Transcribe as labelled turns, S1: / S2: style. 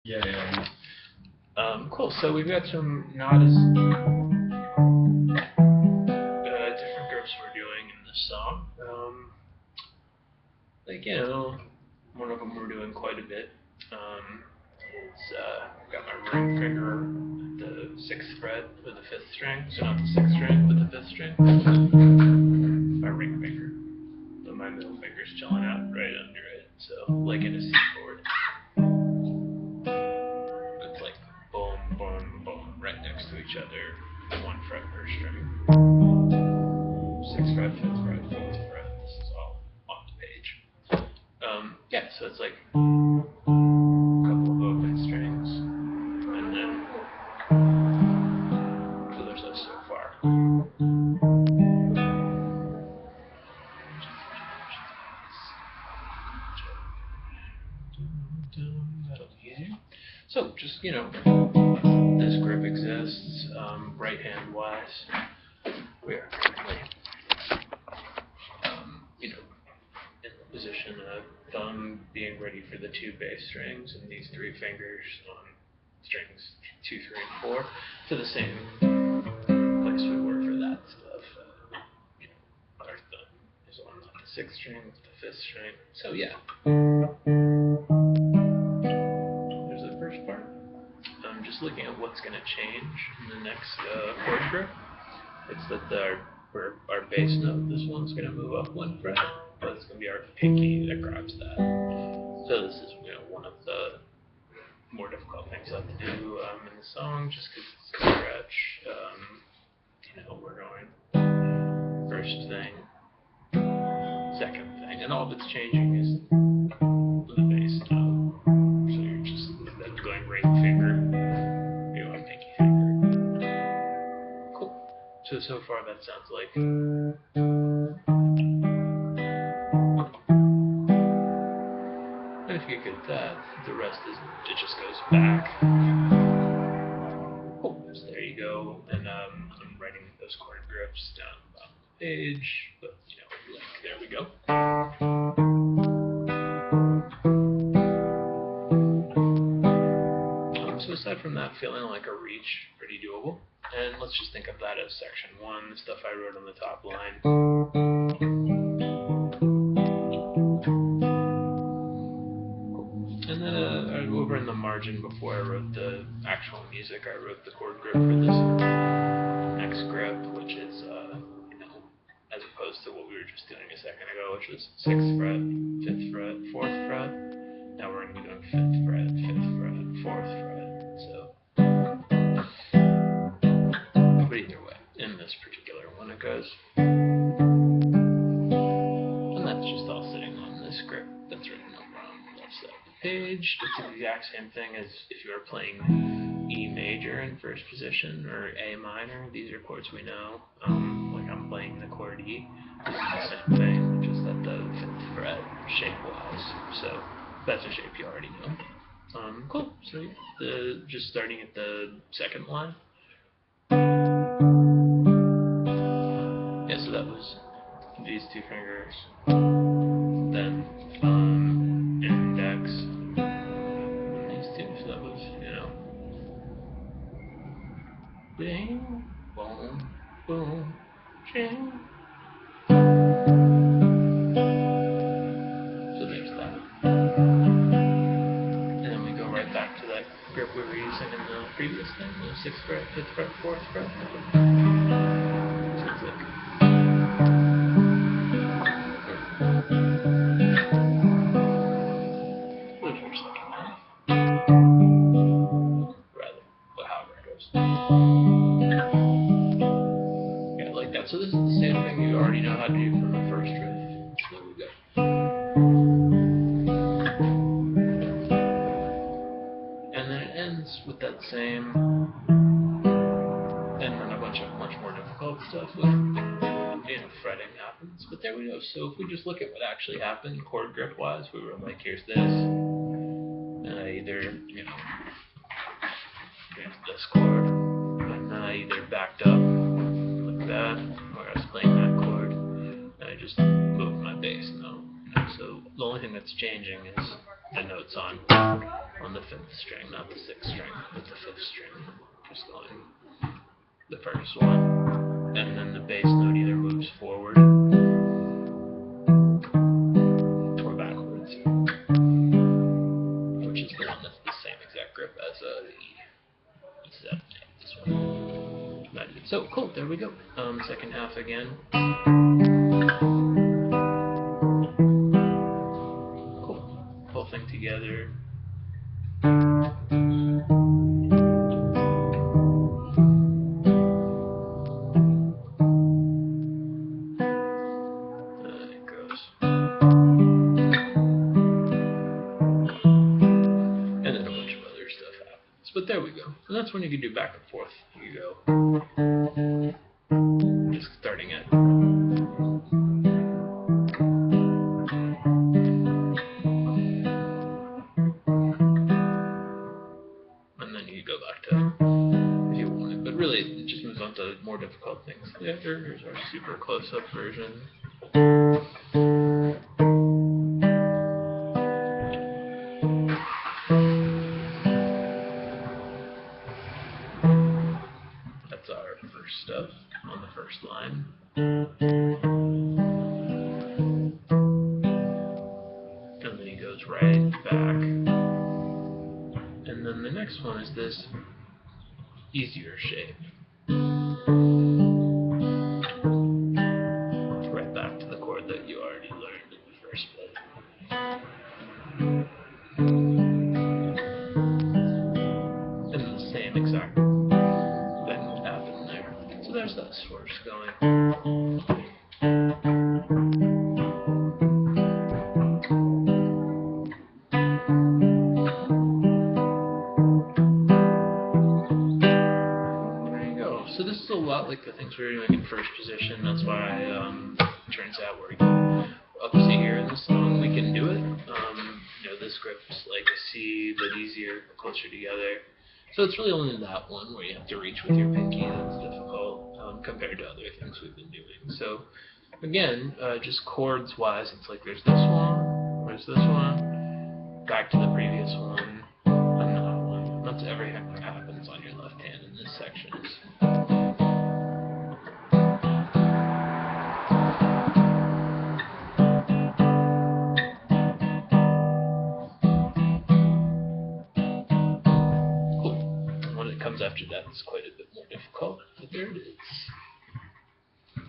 S1: Yeah. Cool. So we've got some not as different groups we're doing in this song. Like one of them we're doing quite a bit. I've got my ring finger at the 6th fret with the 5th string, so not the 6th string, but the 5th string. My ring finger. So my middle finger's chilling out right under it, so like in a C chord. It's like boom, boom, boom, right next to each other, 1 fret per string. 6th fret, 5th fret, 4th fret. This is all on the page. Yeah, so it's like a couple of open strings, and then so there's us so far. That'll be easy. So just this grip exists. Right hand wise, we are currently in the position of thumb being ready for the 2 bass strings and these 3 fingers on strings 2, 3, and 4 to the same place we were for that stuff. Our thumb is on the 6th string with the 5th string. So yeah. There's the first part. I'm just looking at what's going to change in the next chord group. It's that our bass note, this one's going to move up 1 fret, but it's going to be our pinky that grabs that. So this is one of the more difficult things I have to do in the song, just because it's a stretch. We're going first thing, second thing, and all that's changing is the bass note. So you're just going ring finger, pinky finger. Cool. So far that sounds like. And if you get good at that, the rest it just goes back. Cool. So there you go. And I'm writing those chord grips down the bottom of the page, but there we go. So aside from that, feeling like a reach, pretty doable. And let's just think of that as section 1, the stuff I wrote on the top line. And then over in the margin before I wrote the actual music, I wrote the chord grip for this next grip, which is, as opposed to what we were just doing a second ago, which was 6th fret, 5th fret, 4th fret. Now we're going to be doing 5th fret, 5th fret, 4th fret. So, but either way, in this particular one it goes. And that's just all sitting on this script that's written over on the left side of the page. It's the exact same thing as if you were playing E major in first position or A minor. These are chords we know. Like I'm playing the chord E. This is the same thing, just at the 5th fret shape-wise. So that's a shape you already know. Cool. So just starting at the second line. Yeah, so that was these 2 fingers. Then index. And these 2. So that was, bing, boom, boom, ching. So there's that. Back to that grip we were using in the previous thing, the 6th fret, 5th fret, 4th fret. Sounds like. There's your second half. Rather, however it goes. Yeah, like that. So this is the same thing you already know how to do from the first riff. So there we go. With that same, and then a bunch of much more difficult stuff with, fretting happens. But there we go. So if we just look at what actually happened, chord grip wise, we were like, here's this, and I either, here's this chord, and then I either backed up like that, or I was playing that chord, and I just moved my bass note. So the only thing that's changing is the notes on the 5th string, not the 6th string, but the 5th string. Just going the first one, and then the bass note either moves forward or backwards, which is the one that's the same exact grip as the E. This one. Magic. So cool. There we go. Second half again. Cool. Whole thing together. It goes. And then a bunch of other stuff happens. But there we go. And that's when you can do back and forth. You go. Just starting at. And then you go back to if you want it. But really, it just moves on to more difficult things. Yeah, here's our super close-up version. That's our first stuff on the first line. And then he goes right back. And then the next one is this easier shape. Right back to the chord that you already learned in the first place. And the same exact thing would happen there. So there's that source going. So this is a lot like the things we were doing in first position. That's why it turns out we're up C here in this song. We can do it. This grip's like a C, but easier, closer together. So it's really only that one where you have to reach with your pinky that's difficult compared to other things we've been doing. So again, just chords-wise, it's like there's this one, back to the previous one, and that one. That's everything that happens on your left hand in this section. After that, it's quite a bit more difficult, but there it is.